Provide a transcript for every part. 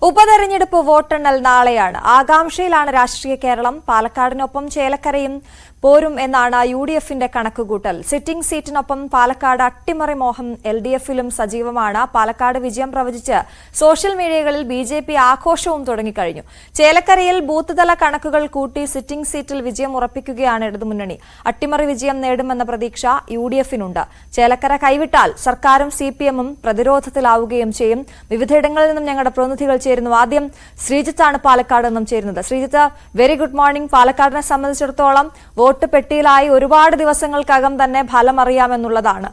ഉപതെരഞ്ഞെടുപ്പ് വോട്ടെണ്ണൽ നാളെയാണ്. ആകാംക്ഷയിലാണ് രാഷ്ട്രീയ കേരളം. പാലക്കാടിനൊപ്പം ചേലക്കരയും പോരും എന്നാണ് യുഡിഎഫിന്റെ കണക്കുകൂട്ടൽ. സിറ്റിംഗ് സീറ്റിനൊപ്പം പാലക്കാട് അട്ടിമറി മോഹം എൽഡിഎഫിലും സജീവമാണ്. പാലക്കാട് വിജയം പ്രവചിച്ച് സോഷ്യൽ മീഡിയകളിൽ ബിജെപി ആഘോഷവും തുടങ്ങിക്കഴിഞ്ഞു. ചേലക്കരയിൽ ബൂത്ത് തല കണക്കുകൾ കൂട്ടി സിറ്റിംഗ് സീറ്റിൽ വിജയം ഉറപ്പിക്കുകയാണ് ഇടതുമുന്നണി. അട്ടിമറി വിജയം നേടുമെന്ന പ്രതീക്ഷ യുഡിഎഫിനുണ്ട്. ചേലക്കര കൈവിട്ടാൽ സർക്കാരും സിപിഎമ്മും പ്രതിരോധത്തിലാവുകയും ചെയ്യും. വിവിധയിടങ്ങളിൽ നിന്നും ഞങ്ങളുടെ പ്രതിനിധികൾ ചേരുന്നു. ആദ്യം ശ്രീജിത്താണ് പാലക്കാട് നിന്നും ചേരുന്നത്. Sreejith, very good morning. പാലക്കാടിനെ സംബന്ധിച്ചിടത്തോളം വോട്ട് പെട്ടിയിലായി ഒരുപാട് ദിവസങ്ങൾക്കകം തന്നെ ഫലം അറിയാമെന്നുള്ളതാണ്.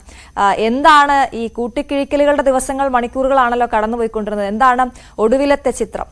എന്താണ് ഈ കൂട്ടിക്കിഴിക്കലുകളുടെ ദിവസങ്ങൾ, മണിക്കൂറുകളാണല്ലോ കടന്നുപോയിക്കൊണ്ടിരുന്നത്. എന്താണ് ഒടുവിലത്തെ ചിത്രം?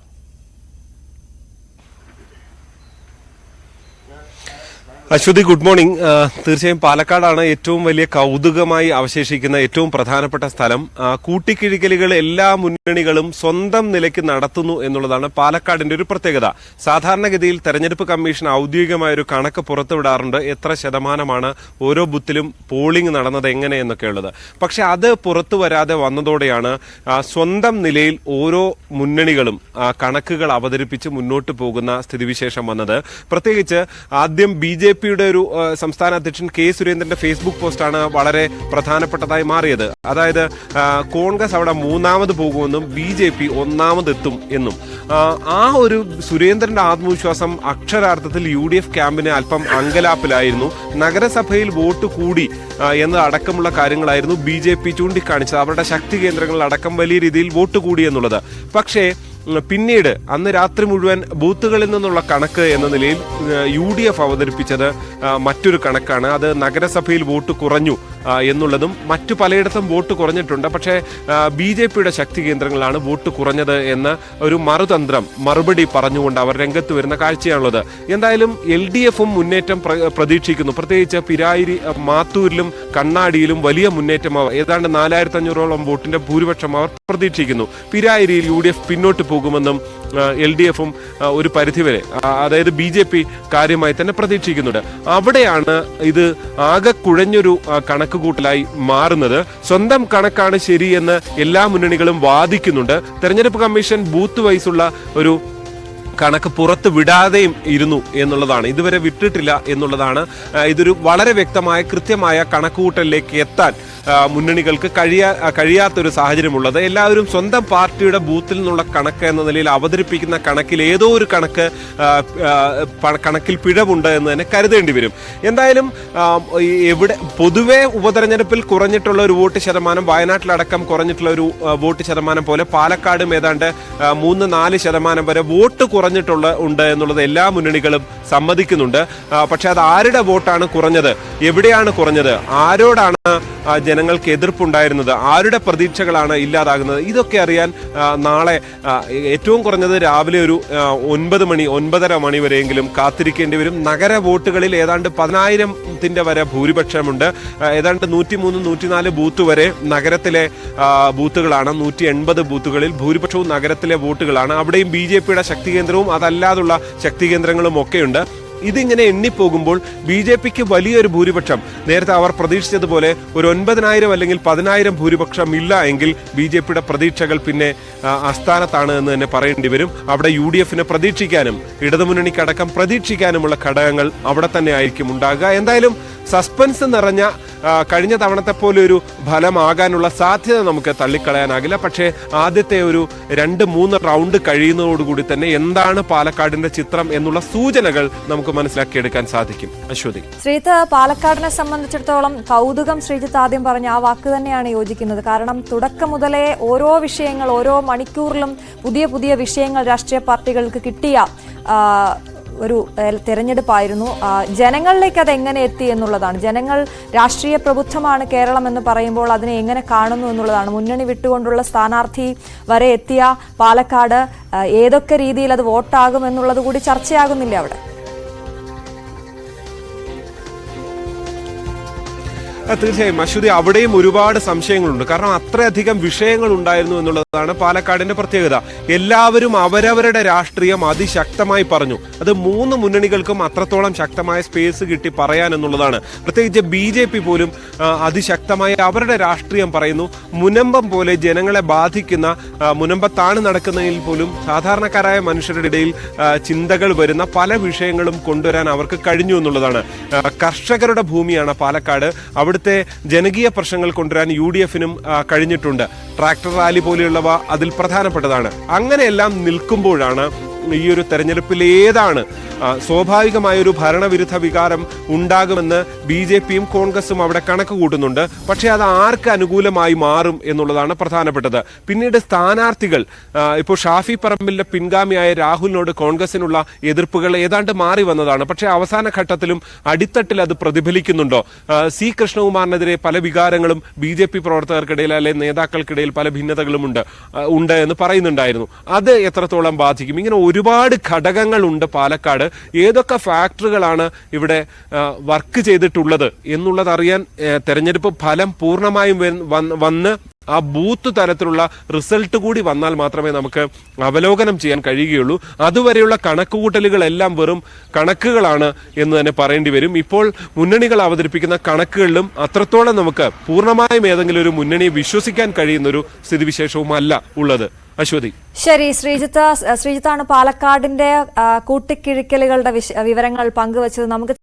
Aswathy, good morning. തീർച്ചയായും പാലക്കാടാണ് ഏറ്റവും വലിയ കൗതുകമായി അവശേഷിക്കുന്ന ഏറ്റവും പ്രധാനപ്പെട്ട സ്ഥലം. കൂട്ടിക്കിഴിക്കലുകൾ എല്ലാ മുന്നണികളും സ്വന്തം നിലയ്ക്ക് നടത്തുന്നു എന്നുള്ളതാണ് പാലക്കാടിന്റെ ഒരു പ്രത്യേകത. സാധാരണഗതിയിൽ തെരഞ്ഞെടുപ്പ് കമ്മീഷൻ ഔദ്യോഗികമായ ഒരു കണക്ക് പുറത്തുവിടാറുണ്ട്, എത്ര ശതമാനമാണ് ഓരോ ബൂത്തിലും പോളിംഗ് നടന്നത് എങ്ങനെയെന്നൊക്കെയുള്ളത്. പക്ഷെ അത് പുറത്തു വരാതെ വന്നതോടെയാണ് സ്വന്തം നിലയിൽ ഓരോ മുന്നണികളും കണക്കുകൾ അവതരിപ്പിച്ച് മുന്നോട്ട് പോകുന്ന സ്ഥിതിവിശേഷം വന്നത്. പ്രത്യേകിച്ച് ആദ്യം ബിജെപിയുടെ ഒരു സംസ്ഥാന അധ്യക്ഷൻ കെ സുരേന്ദ്രന്റെ ഫേസ്ബുക്ക് പോസ്റ്റാണ് വളരെ പ്രധാനപ്പെട്ടതായി മാറിയത്. അതായത് കോൺഗ്രസ് അവിടെ മൂന്നാമത് പോകുമെന്നും ബിജെപി ഒന്നാമതെത്തും എന്നും. ആ ഒരു സുരേന്ദ്രന്റെ ആത്മവിശ്വാസം അക്ഷരാർത്ഥത്തിൽ യുഡിഎഫ് ക്യാമ്പിന് അല്പം അങ്കലാപ്പിലായിരുന്നു. നഗരസഭയിൽ വോട്ട് കൂടി എന്നതടക്കമുള്ള കാര്യങ്ങളായിരുന്നു ബിജെപി ചൂണ്ടിക്കാണിച്ചത്. അവരുടെ ശക്തി കേന്ദ്രങ്ങളിൽ അടക്കം വലിയ രീതിയിൽ വോട്ട് കൂടി എന്നുള്ളത്. പക്ഷേ പിന്നീട് അന്ന് രാത്രി മുഴുവൻ ബൂത്തുകളിൽ നിന്നുള്ള കണക്ക് എന്ന നിലയിൽ യുഡിഎഫ് അവതരിപ്പിച്ചത് മറ്റൊരു കണക്കാണ്. അത് നഗരസഭയിൽ വോട്ട് കുറഞ്ഞു എന്നുള്ളതും മറ്റു പലയിടത്തും വോട്ട് കുറഞ്ഞിട്ടുണ്ട്, പക്ഷേ ബിജെപിയുടെ ശക്തി കേന്ദ്രങ്ങളാണ് വോട്ട് കുറഞ്ഞത് എന്ന ഒരു മറുപടി പറഞ്ഞുകൊണ്ട് അവർ രംഗത്ത് വരുന്ന കാഴ്ചയാണുള്ളത്. എന്തായാലും എൽഡിഎഫും മുന്നേറ്റം പ്രതീക്ഷിക്കുന്നു. പ്രത്യേകിച്ച് പിരായിരി, മാത്തൂരിലും കണ്ണാടിയിലും വലിയ മുന്നേറ്റം, ഏതാണ്ട് 4500ഓളം വോട്ടിന്റെ ഭൂരിപക്ഷം അവർ പ്രതീക്ഷിക്കുന്നു. പിരായിരിയിൽ യുഡിഎഫ് പിന്നോട്ട് പോകുമെന്നും എൽഡിഎഫും ഒരു പരിധിവരെ, അതായത് ബിജെപി കാര്യമായി തന്നെ പ്രതീക്ഷിക്കുന്നുണ്ട്. അവിടെയാണ് ഇത് ആകെ കുഴഞ്ഞൊരു കണക്കുകൂട്ടലായി മാറുന്നത്. സ്വന്തം കണക്കാണ് ശരിയെന്ന് എല്ലാ മുന്നണികളും വാദിക്കുന്നുണ്ട്. തെരഞ്ഞെടുപ്പ് കമ്മീഷൻ ബൂത്ത് വൈസുള്ള ഒരു കണക്ക് പുറത്ത് വിടാതെയും ഇരുന്നു എന്നുള്ളതാണ്, ഇതുവരെ വിട്ടിട്ടില്ല എന്നുള്ളതാണ്. ഇതൊരു വളരെ വ്യക്തമായ കൃത്യമായ കണക്കുകൂട്ടലിലേക്ക് എത്താൻ മുന്നണികൾക്ക് കഴിയാത്തൊരു സാഹചര്യമുള്ളത്. എല്ലാവരും സ്വന്തം പാർട്ടിയുടെ ബൂത്തിൽ നിന്നുള്ള കണക്ക് എന്ന നിലയിൽ അവതരിപ്പിക്കുന്ന കണക്കിൽ ഏതോ ഒരു കണക്കിൽ പിഴവുണ്ട് എന്ന് തന്നെ കരുതേണ്ടി വരും. എന്തായാലും പൊതുവെ ഉപതെരഞ്ഞെടുപ്പിൽ കുറഞ്ഞിട്ടുള്ള ഒരു വോട്ട് ശതമാനം, വയനാട്ടിലടക്കം കുറഞ്ഞിട്ടുള്ള ഒരു വോട്ട് ശതമാനം പോലെ പാലക്കാടും ഏതാണ്ട് 3-4 ശതമാനം വരെ വോട്ട് ഉണ്ട് എന്നുള്ളത് എല്ലാ മുന്നണികളും സമ്മതിക്കുന്നുണ്ട്. പക്ഷെ അത് ആരുടെ വോട്ടാണ് കുറഞ്ഞത്, എവിടെയാണ് കുറഞ്ഞത്, ആരോടാണ് ജനങ്ങൾക്ക് എതിർപ്പുണ്ടായിരുന്നത്, ആരുടെ പ്രതീക്ഷകളാണ് ഇല്ലാതാകുന്നത്, ഇതൊക്കെ അറിയാൻ നാളെ ഏറ്റവും കുറഞ്ഞത് രാവിലെ ഒരു 9-9:30 മണി വരെയെങ്കിലും കാത്തിരിക്കേണ്ടി വരും. നഗര വോട്ടുകളിൽ ഏതാണ്ട് 10,000 വരെ ഭൂരിപക്ഷമുണ്ട്. ഏതാണ്ട് 103-104 ബൂത്ത് വരെ നഗരത്തിലെ ബൂത്തുകളാണ്. 180 ബൂത്തുകളിൽ ഭൂരിപക്ഷവും നഗരത്തിലെ വോട്ടുകളാണ്. അവിടെയും ബിജെപിയുടെ ശക്തി കേന്ദ്രവും അതല്ലാതുള്ള ശക്തി കേന്ദ്രങ്ങളും ഒക്കെയുണ്ട്. ഇതിങ്ങനെ എണ്ണിപ്പോകുമ്പോൾ ബിജെപിക്ക് വലിയൊരു ഭൂരിപക്ഷം, നേരത്തെ അവർ പ്രതീക്ഷിച്ചതുപോലെ ഒരു 9,000 അല്ലെങ്കിൽ 10,000 ഭൂരിപക്ഷം ഇല്ല എങ്കിൽ ബിജെപിയുടെ പ്രതീക്ഷകൾ പിന്നെ അസ്ഥാനത്താണ് എന്ന് തന്നെ പറയേണ്ടി വരും. അവിടെ യുഡിഎഫിനെ പ്രതീക്ഷിക്കാനും ഇടതുമുന്നണിക്കടക്കം പ്രതീക്ഷിക്കാനുമുള്ള ഘടകങ്ങൾ അവിടെ തന്നെ ആയിരിക്കും ഉണ്ടാകുക. എന്തായാലും സസ്പെൻസ് നിറഞ്ഞ കഴിഞ്ഞ തവണത്തെ പോലെ ഒരു ഫലമാകാനുള്ള സാധ്യത നമുക്ക് തള്ളിക്കളയാനാകില്ല. പക്ഷേ ആദ്യത്തെ ഒരു 2-3 റൗണ്ട് കഴിയുന്നതോടുകൂടി തന്നെ എന്താണ് പാലക്കാടിന്റെ ചിത്രം എന്നുള്ള സൂചനകൾ നമുക്ക് മനസ്സിലാക്കിയെടുക്കാൻ സാധിക്കും. അശ്വതി, ശ്രീജിത്ത്, പാലക്കാടിനെ സംബന്ധിച്ചിടത്തോളം കൗതുകം, ശ്രീജിത്ത് ആദ്യം പറഞ്ഞ ആ വാക്ക് തന്നെയാണ് യോജിക്കുന്നത്. കാരണം തുടക്കം മുതലേ ഓരോ വിഷയങ്ങൾ, ഓരോ മണിക്കൂറിലും പുതിയ പുതിയ വിഷയങ്ങൾ രാഷ്ട്രീയ പാർട്ടികൾക്ക് കിട്ടിയ ഒരു തെരഞ്ഞെടുപ്പായിരുന്നു. ജനങ്ങളിലേക്ക് അത് എങ്ങനെ എത്തി എന്നുള്ളതാണ്. ജനങ്ങൾ രാഷ്ട്രീയ പ്രബുദ്ധമാണ് കേരളം എന്ന് പറയുമ്പോൾ അതിനെ എങ്ങനെ കാണുന്നു എന്നുള്ളതാണ്. മുന്നണി വിട്ടുകൊണ്ടുള്ള സ്ഥാനാർത്ഥി വരെ എത്തിയ പാലക്കാട് ഏതൊക്കെ രീതിയിൽ അത് വോട്ടാകും എന്നുള്ളത് കൂടി ചർച്ചയാകുന്നില്ല അവിടെ. തീർച്ചയായും അശ്വതി, അവിടെയും ഒരുപാട് സംശയങ്ങളുണ്ട്. കാരണം അത്രയധികം വിഷയങ്ങൾ ഉണ്ടായിരുന്നു എന്നുള്ളതാണ് പാലക്കാടിന്റെ പ്രത്യേകത. എല്ലാവരും അവരവരുടെ രാഷ്ട്രീയം അതിശക്തമായി പറഞ്ഞു. അത് മൂന്ന് മുന്നണികൾക്കും അത്രത്തോളം ശക്തമായ സ്പേസ് കിട്ടി പറയാൻ എന്നുള്ളതാണ്. പ്രത്യേകിച്ച് BJP പോലും അതിശക്തമായി അവരുടെ രാഷ്ട്രീയം പറയുന്നു. മുനമ്പം പോലെ ജനങ്ങളെ ബാധിക്കുന്ന, മുനമ്പത്താണ് നടക്കുന്നതിൽ പോലും സാധാരണക്കാരായ മനുഷ്യരുടെ ഇടയിൽ ചിന്തകൾ വരുന്ന പല വിഷയങ്ങളും കൊണ്ടുവരാൻ അവർക്ക് കഴിഞ്ഞു എന്നുള്ളതാണ്. കർഷകരുടെ ഭൂമിയാണ് പാലക്കാട്. അവിടുത്തെ ജനകീയ പ്രശ്നങ്ങൾ കൊണ്ടുവരാൻ UDF-നും കഴിഞ്ഞിട്ടുണ്ട്. ട്രാക്ടർ റാലി പോലെയുള്ളവ അതിൽ പ്രധാനപ്പെട്ടതാണ്. അങ്ങനെയെല്ലാം നിൽക്കുമ്പോഴാണ് ഈ ഒരു തെരഞ്ഞെടുപ്പിൽ ഏതാണ് സ്വാഭാവികമായൊരു ഭരണവിരുദ്ധ വികാരം ഉണ്ടാകുമെന്ന് BJP-യും കോൺഗ്രസും അവിടെ കണക്ക് കൂട്ടുന്നുണ്ട്. പക്ഷേ അത് ആർക്ക് അനുകൂലമായി മാറും എന്നുള്ളതാണ് പ്രധാനപ്പെട്ടത്. പിന്നീട് സ്ഥാനാർത്ഥികൾ, ഇപ്പോൾ ഷാഫി പറമ്പിലിന്റെ പിൻഗാമിയായ രാഹുലിനോട് കോൺഗ്രസിനുള്ള എതിർപ്പുകൾ ഏതാണ്ട് മാറി വന്നതാണ്. പക്ഷേ അവസാന ഘട്ടത്തിലും അടിത്തട്ടിൽ അത് പ്രതിഫലിക്കുന്നുണ്ടോ? C. കൃഷ്ണകുമാറിനെതിരെ പല വികാരങ്ങളും BJP പ്രവർത്തകർക്കിടയിൽ അല്ലെ നേതാക്കൾക്കിടയിൽ പല ഭിന്നതകളും ഉണ്ട് എന്ന് പറയുന്നുണ്ടായിരുന്നു. അത് എത്രത്തോളം ബാധിക്കും? ഇങ്ങനെ ഒരുപാട് ഘടകങ്ങളുണ്ട് പാലക്കാട്. ഏതൊക്കെ ഫാക്ടറുകളാണ് ഇവിടെ വർക്ക് ചെയ്തിട്ടുള്ളത് എന്നുള്ളത് അറിയാൻ തെരഞ്ഞെടുപ്പ് ഫലം പൂർണ്ണമായും വന്ന് ആ ബൂത്ത് തലത്തിലുള്ള റിസൾട്ട് കൂടി വന്നാൽ മാത്രമേ നമുക്ക് അവലോകനം ചെയ്യാൻ കഴിയുകയുള്ളൂ. അതുവരെയുള്ള കണക്കുകൂട്ടലുകളെല്ലാം വെറും കണക്കുകളാണ് എന്ന് തന്നെ പറയേണ്ടി വരും. ഇപ്പോൾ മുന്നണികൾ അവതരിപ്പിക്കുന്ന കണക്കുകളിലും അത്രത്തോളം നമുക്ക് പൂർണ്ണമായും ഏതെങ്കിലും ഒരു മുന്നണിയെ വിശ്വസിക്കാൻ കഴിയുന്ന ഒരു സ്ഥിതിവിശേഷവും അല്ല ഉള്ളത്. അശ്വതി. ശരി, ശ്രീജിത്താണ് പാലക്കാടിന്റെ കൂട്ടിക്കിഴിക്കലുകളുടെ വിവരങ്ങൾ പങ്കുവച്ചത്. നമുക്ക്